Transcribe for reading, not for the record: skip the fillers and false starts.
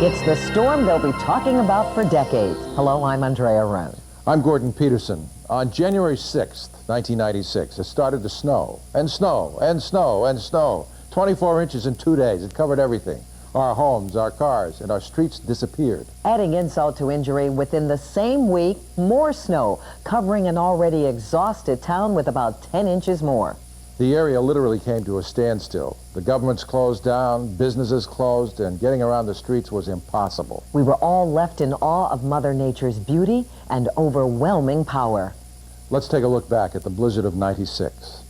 It's the storm they'll be talking about for decades. Hello, I'm Andrea Roan. I'm Gordon Peterson. On January 6th, 1996, it started to snow, and snow, and snow, and snow. 24 inches in 2 days. It covered everything. Our homes, our cars, and our streets disappeared. Adding insult to injury, within the same week, more snow, covering an already exhausted town with about 10 inches more. The area literally came to a standstill. The governments closed down, businesses closed, and getting around the streets was impossible. We were all left in awe of Mother Nature's beauty and overwhelming power. Let's take a look back at the blizzard of '96.